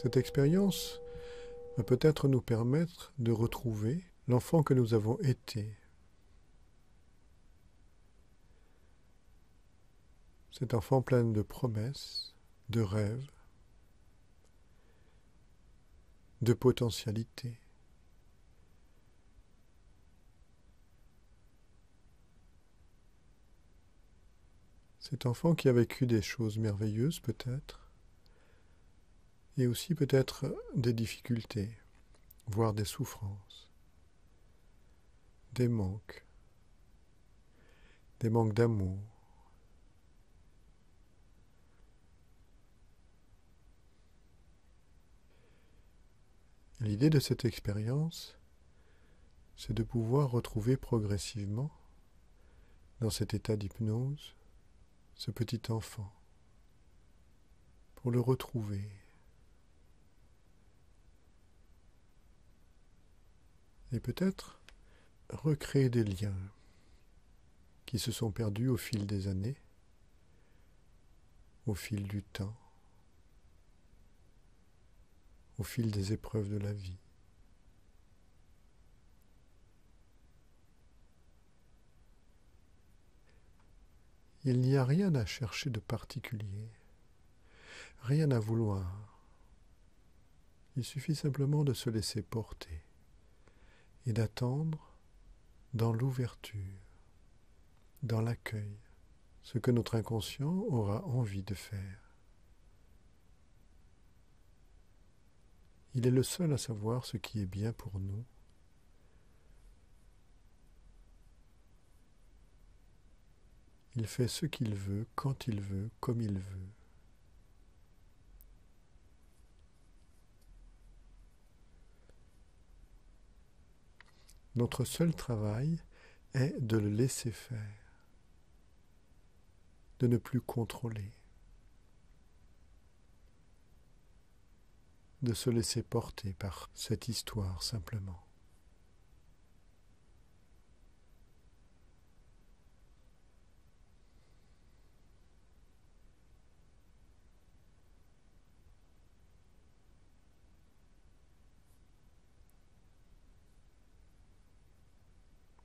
Cette expérience va peut-être nous permettre de retrouver l'enfant que nous avons été. Cet enfant plein de promesses, de rêves, de potentialités. Cet enfant qui a vécu des choses merveilleuses peut-être, et aussi peut-être des difficultés, voire des souffrances, des manques d'amour. L'idée de cette expérience, c'est de pouvoir retrouver progressivement, dans cet état d'hypnose, ce petit enfant, pour le retrouver. Et peut-être recréer des liens qui se sont perdus au fil des années, au fil du temps, au fil des épreuves de la vie. Il n'y a rien à chercher de particulier, rien à vouloir. Il suffit simplement de se laisser porter et d'attendre dans l'ouverture, dans l'accueil, ce que notre inconscient aura envie de faire. Il est le seul à savoir ce qui est bien pour nous. Il fait ce qu'il veut, quand il veut, comme il veut. Notre seul travail est de le laisser faire, de ne plus contrôler, de se laisser porter par cette histoire simplement.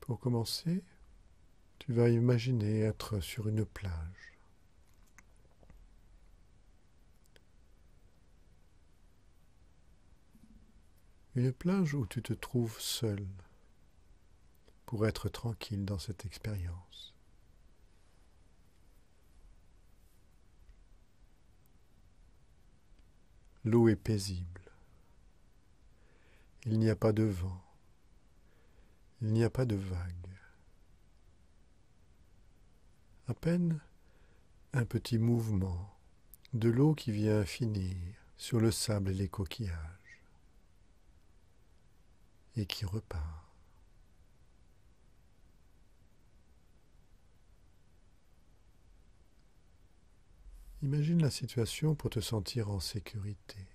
Pour commencer, tu vas imaginer être sur une plage. Une plage où tu te trouves seul pour être tranquille dans cette expérience. L'eau est paisible. Il n'y a pas de vent. Il n'y a pas de vagues. À peine un petit mouvement de l'eau qui vient finir sur le sable et les coquillages et qui repart. Imagine la situation pour te sentir en sécurité.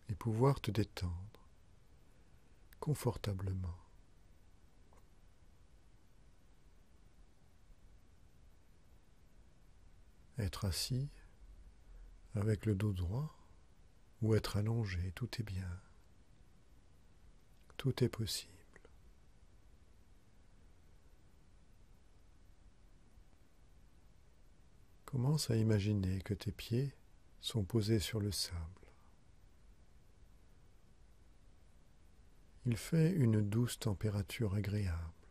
Et pouvoir te détendre confortablement. Être assis avec le dos droit ou être allongé, tout est bien. Tout est possible. Commence à imaginer que tes pieds sont posés sur le sable. Il fait une douce température agréable,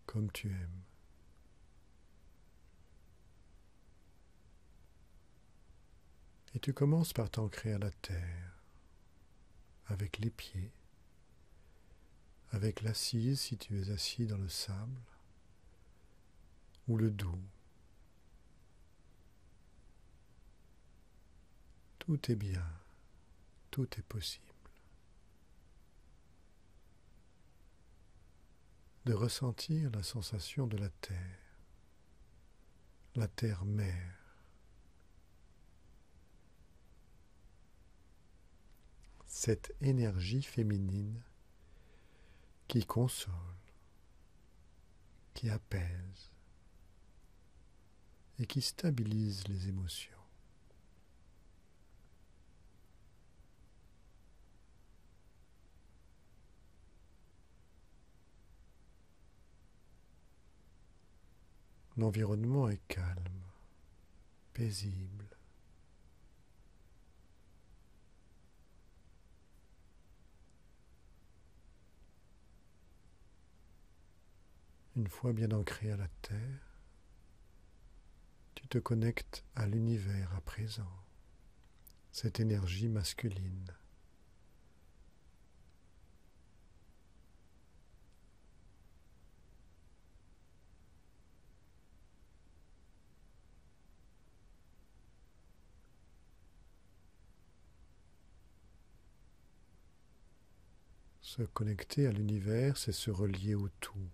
comme tu aimes. Et tu commences par t'ancrer à la terre, avec les pieds, avec l'assise si tu es assis dans le sable, ou le dos. Tout est bien, tout est possible. De ressentir la sensation de la terre mère. Cette énergie féminine qui console, qui apaise et qui stabilise les émotions. L'environnement est calme, paisible. Une fois bien ancré à la terre, tu te connectes à l'univers à présent, cette énergie masculine. Se connecter à l'univers, c'est se relier au tout,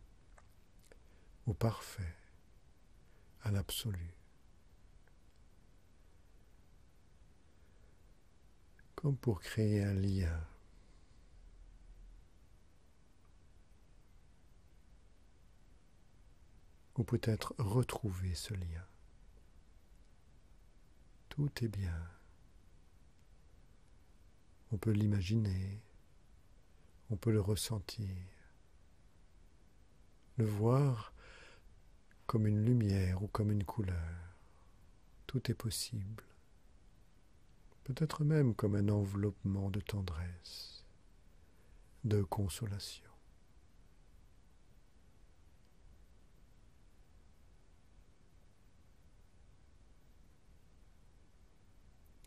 au parfait, à l'absolu. Comme pour créer un lien. Ou peut-être retrouver ce lien. Tout est bien. On peut l'imaginer, on peut le ressentir, le voir comme une lumière ou comme une couleur. Tout est possible. Peut-être même comme un enveloppement de tendresse, de consolation.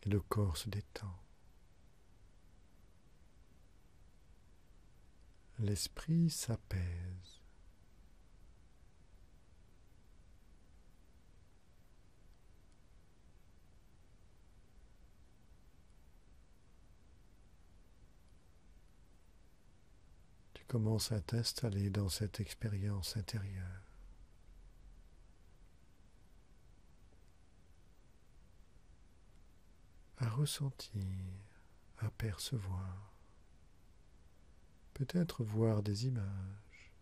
Et le corps se détend. L'esprit s'apaise. Tu commences à t'installer dans cette expérience intérieure. À ressentir, à percevoir, peut-être voir des images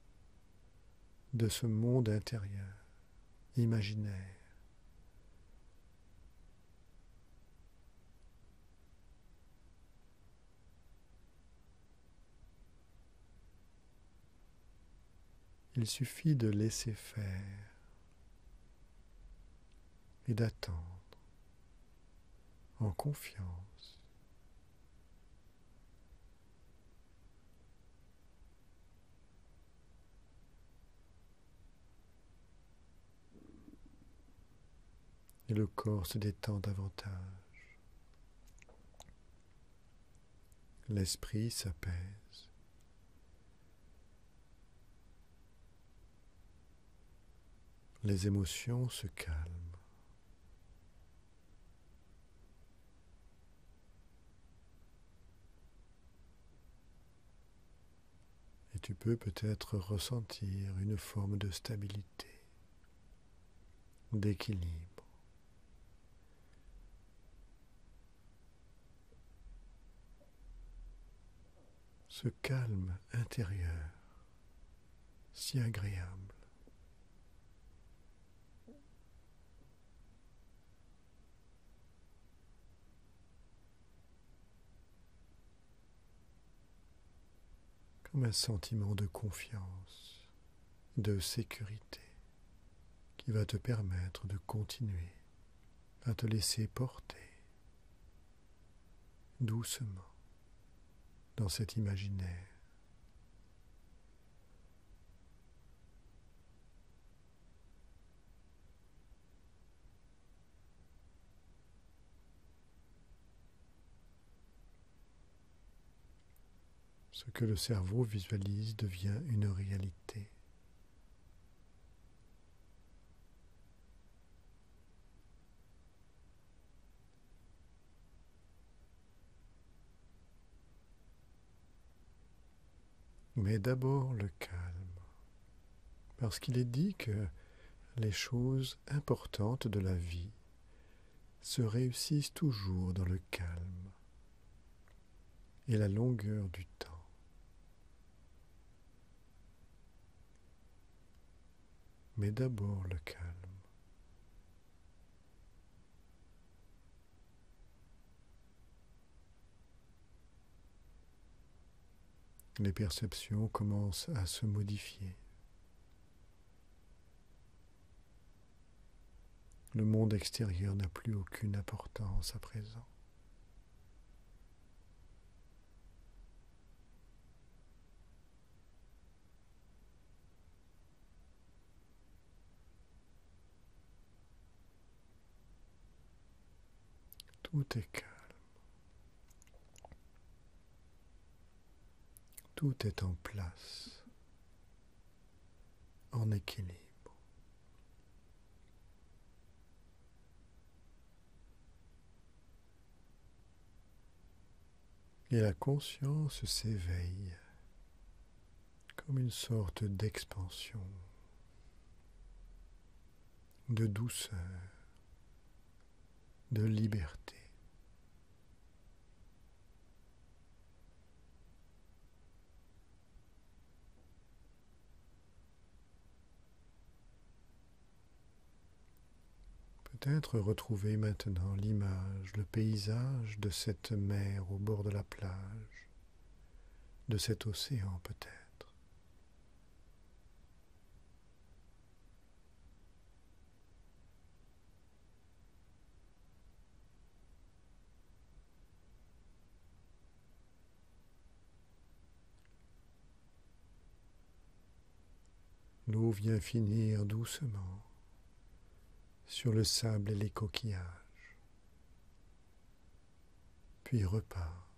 de ce monde intérieur, imaginaire. Il suffit de laisser faire et d'attendre en confiance. Et le corps se détend davantage. L'esprit s'apaise. Les émotions se calment. Et tu peux peut-être ressentir une forme de stabilité, d'équilibre. Ce calme intérieur, si agréable. Comme un sentiment de confiance, de sécurité, qui va te permettre de continuer à te laisser porter doucement dans cet imaginaire. Ce que le cerveau visualise devient une réalité. Mais d'abord le calme, parce qu'il est dit que les choses importantes de la vie se réussissent toujours dans le calme et la longueur du temps. Mais d'abord le calme. Les perceptions commencent à se modifier. Le monde extérieur n'a plus aucune importance à présent. Tout est calme. Tout est en place, en équilibre. Et la conscience s'éveille comme une sorte d'expansion, de douceur, de liberté. Peut-être retrouver maintenant l'image, le paysage de cette mer au bord de la plage, de cet océan peut-être. L'eau vient finir doucement sur le sable et les coquillages, puis repart.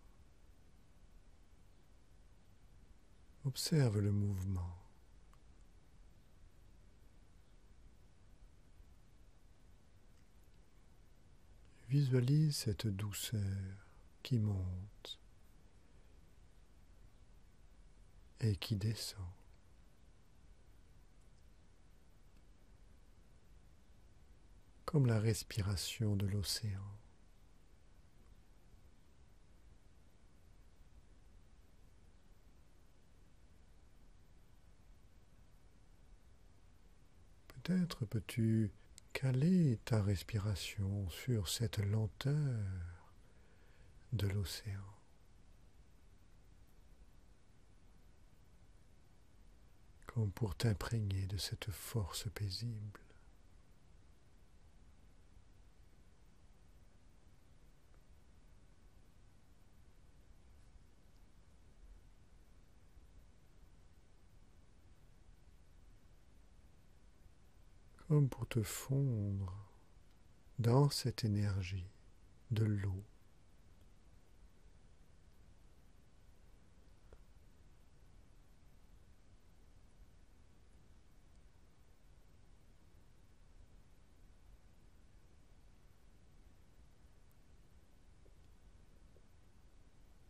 Observe le mouvement. Visualise cette douceur qui monte et qui descend. Comme la respiration de l'océan. Peut-être peux-tu caler ta respiration sur cette lenteur de l'océan. Comme pour t'imprégner de cette force paisible. Comme pour te fondre dans cette énergie de l'eau.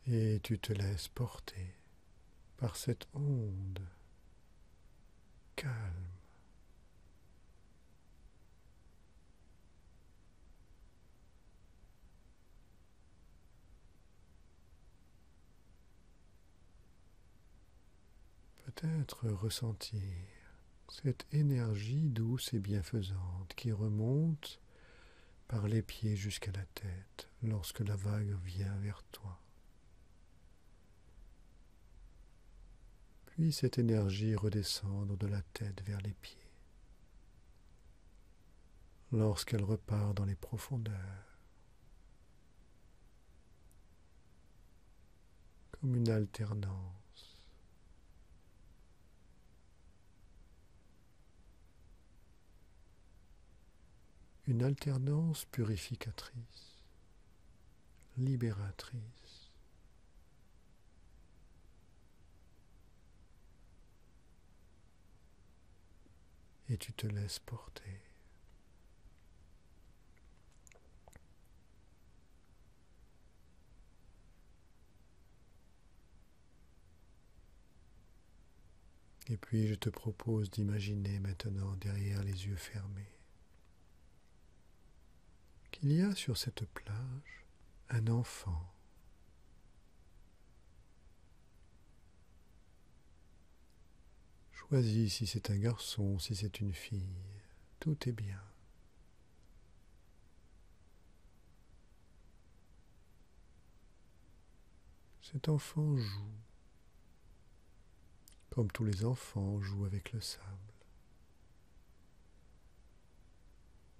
Et tu te laisses porter par cette onde calme. Peut-être ressentir cette énergie douce et bienfaisante qui remonte par les pieds jusqu'à la tête lorsque la vague vient vers toi. Puis cette énergie redescendre de la tête vers les pieds lorsqu'elle repart dans les profondeurs. Comme une alternance. Une alternance purificatrice, libératrice. Et tu te laisses porter. Et puis je te propose d'imaginer maintenant derrière les yeux fermés qu'il y a sur cette plage un enfant. Choisis si c'est un garçon, si c'est une fille, tout est bien. Cet enfant joue comme tous les enfants jouent avec le sable.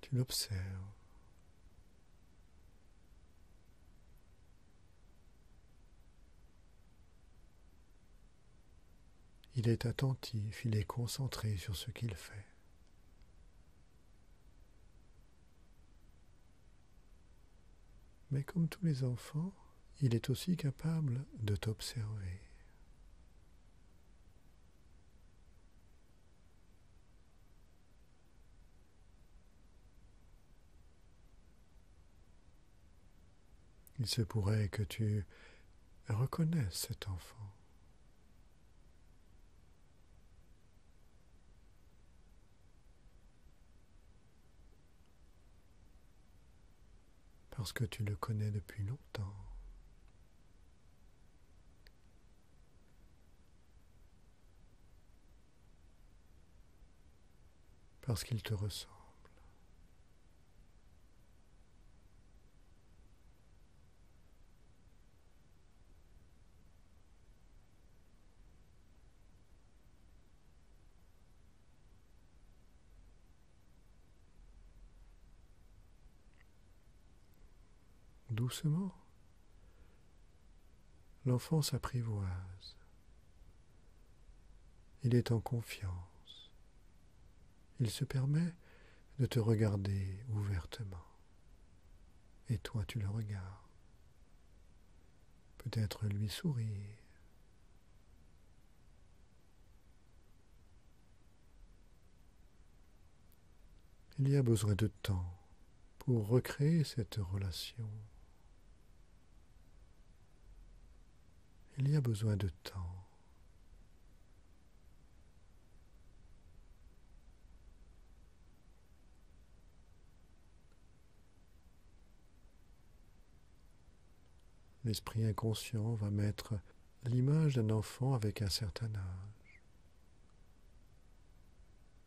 Tu l'observes. Il est attentif, il est concentré sur ce qu'il fait. Mais comme tous les enfants, il est aussi capable de t'observer. Il se pourrait que tu reconnaisses cet enfant. Parce que tu le connais depuis longtemps. Parce qu'il te ressemble. Doucement, l'enfant s'apprivoise. Il est en confiance. Il se permet de te regarder ouvertement. Et toi, tu le regardes. Peut-être lui sourire. Il y a besoin de temps pour recréer cette relation. Il y a besoin de temps. L'esprit inconscient va mettre l'image d'un enfant avec un certain âge.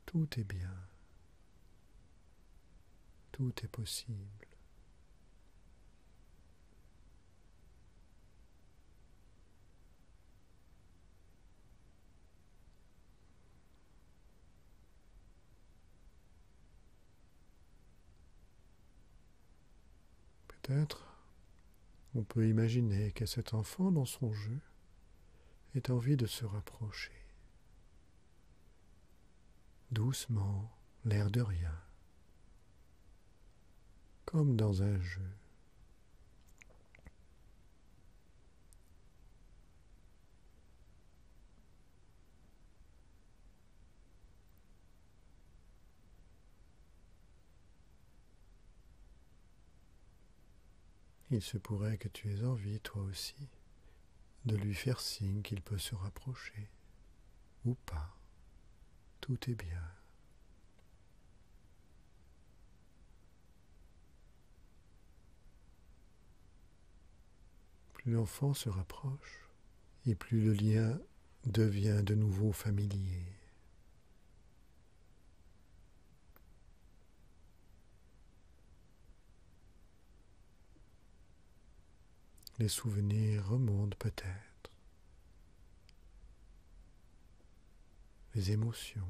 Tout est bien. Tout est possible. Peut-être on peut imaginer que cet enfant dans son jeu ait envie de se rapprocher. Doucement, l'air de rien, comme dans un jeu. Il se pourrait que tu aies envie, toi aussi, de lui faire signe qu'il peut se rapprocher, ou pas. Tout est bien. Plus l'enfant se rapproche, et plus le lien devient de nouveau familier. Les souvenirs remontent peut-être. Les émotions.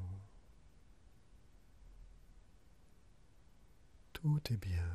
Tout est bien.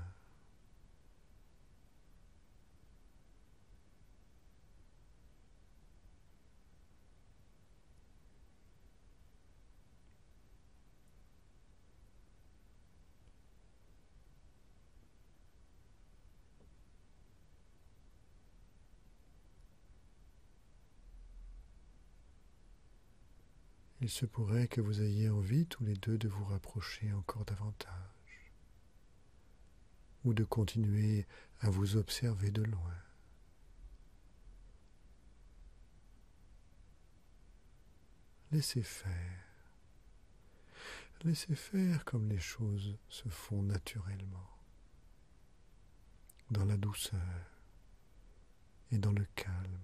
Il se pourrait que vous ayez envie tous les deux de vous rapprocher encore davantage, ou de continuer à vous observer de loin. Laissez faire. Laissez faire comme les choses se font naturellement, dans la douceur et dans le calme.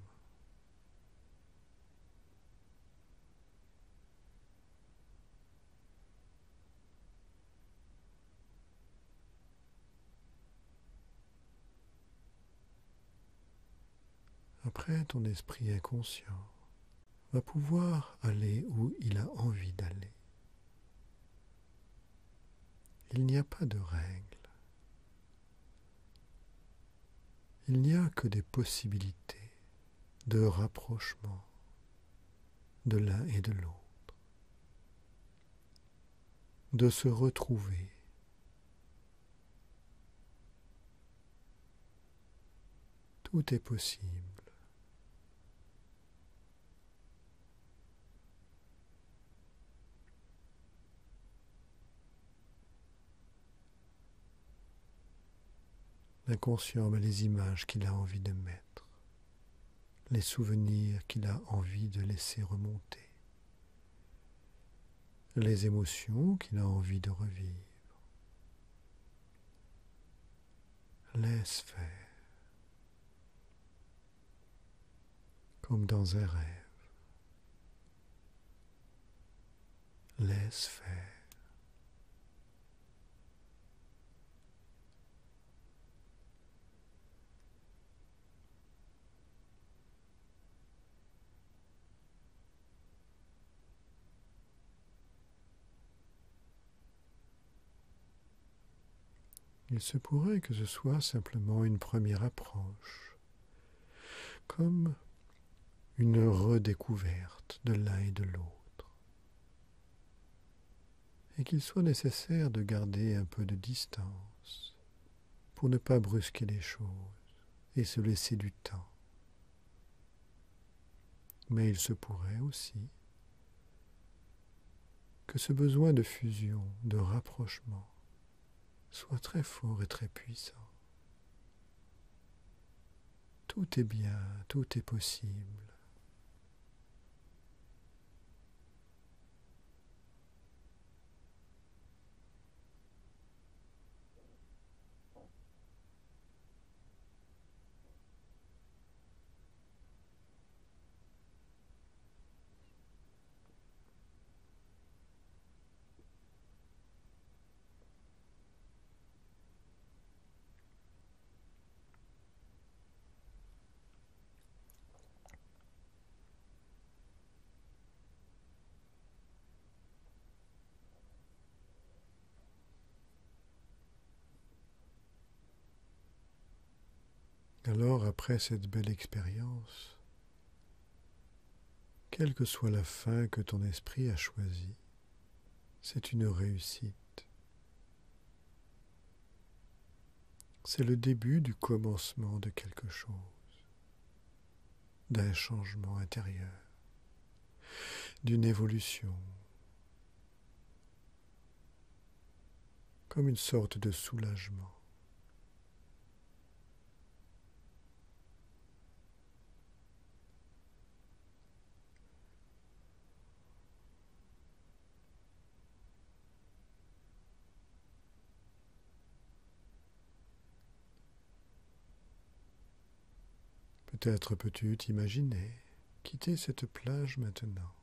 Après, ton esprit inconscient va pouvoir aller où il a envie d'aller. Il n'y a pas de règles. Il n'y a que des possibilités de rapprochement de l'un et de l'autre, de se retrouver. Tout est possible. L'inconscient met les images qu'il a envie de mettre, les souvenirs qu'il a envie de laisser remonter, les émotions qu'il a envie de revivre. Laisse faire, comme dans un rêve. Laisse faire. Il se pourrait que ce soit simplement une première approche, comme une redécouverte de l'un et de l'autre, et qu'il soit nécessaire de garder un peu de distance pour ne pas brusquer les choses et se laisser du temps. Mais il se pourrait aussi que ce besoin de fusion, de rapprochement, soit très fort et très puissant. Tout est bien, tout est possible. Alors, après cette belle expérience, quelle que soit la fin que ton esprit a choisie, c'est une réussite. C'est le début du commencement de quelque chose, d'un changement intérieur, d'une évolution, comme une sorte de soulagement. Peut-être peux-tu t'imaginer quitter cette plage maintenant.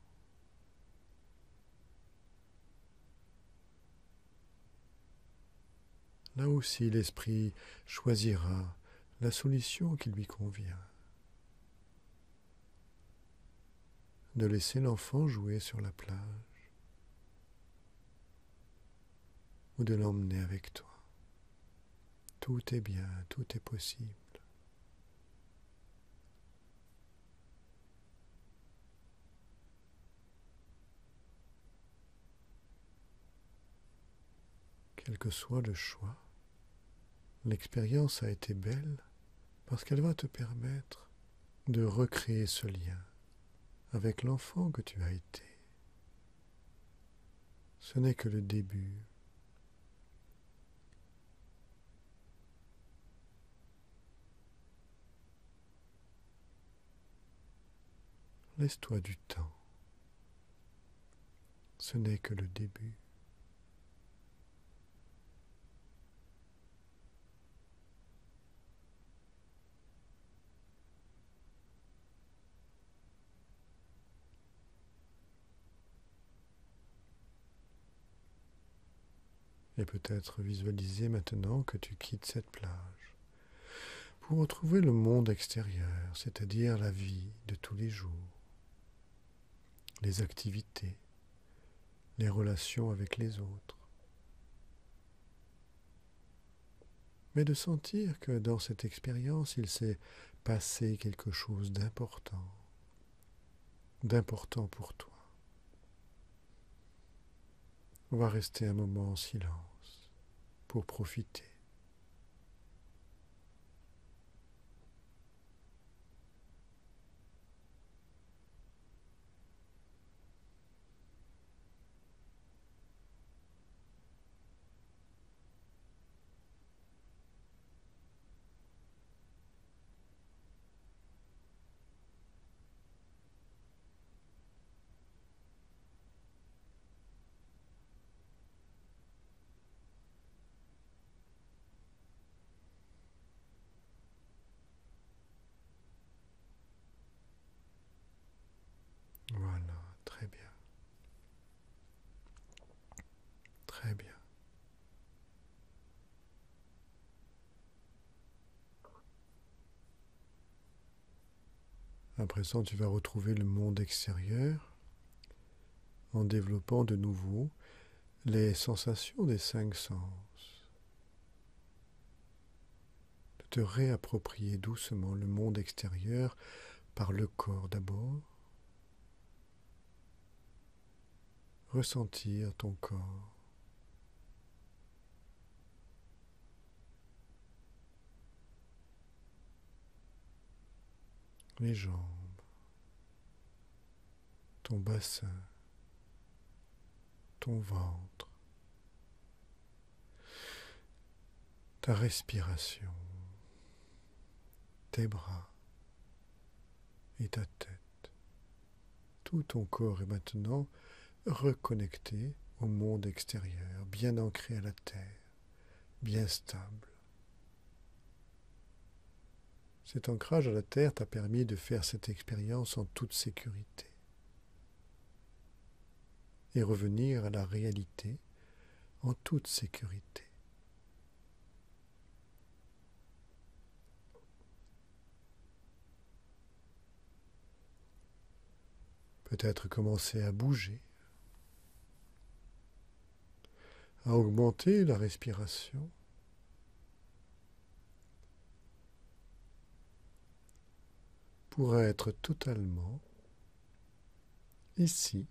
Là aussi, l'esprit choisira la solution qui lui convient. De laisser l'enfant jouer sur la plage ou de l'emmener avec toi. Tout est bien, tout est possible. Quel que soit le choix, l'expérience a été belle parce qu'elle va te permettre de recréer ce lien avec l'enfant que tu as été. Ce n'est que le début. Laisse-toi du temps. Ce n'est que le début. Et peut-être visualiser maintenant que tu quittes cette plage pour retrouver le monde extérieur, c'est-à-dire la vie de tous les jours. les activités, les relations avec les autres. Mais de sentir que dans cette expérience, il s'est passé quelque chose d'important pour toi. On va rester un moment en silence pour profiter. Voilà, très bien. Très bien. À présent, tu vas retrouver le monde extérieur en développant de nouveau les sensations des 5 sens. De te réapproprier doucement le monde extérieur par le corps d'abord. Ressentir ton corps. Les jambes, ton bassin, ton ventre, ta respiration, tes bras et ta tête. Tout ton corps est maintenant reconnecté au monde extérieur, bien ancré à la terre, bien stable. Cet ancrage à la terre t'a permis de faire cette expérience en toute sécurité et revenir à la réalité en toute sécurité. Peut-être commencer à bouger, à augmenter la respiration, pour être totalement ici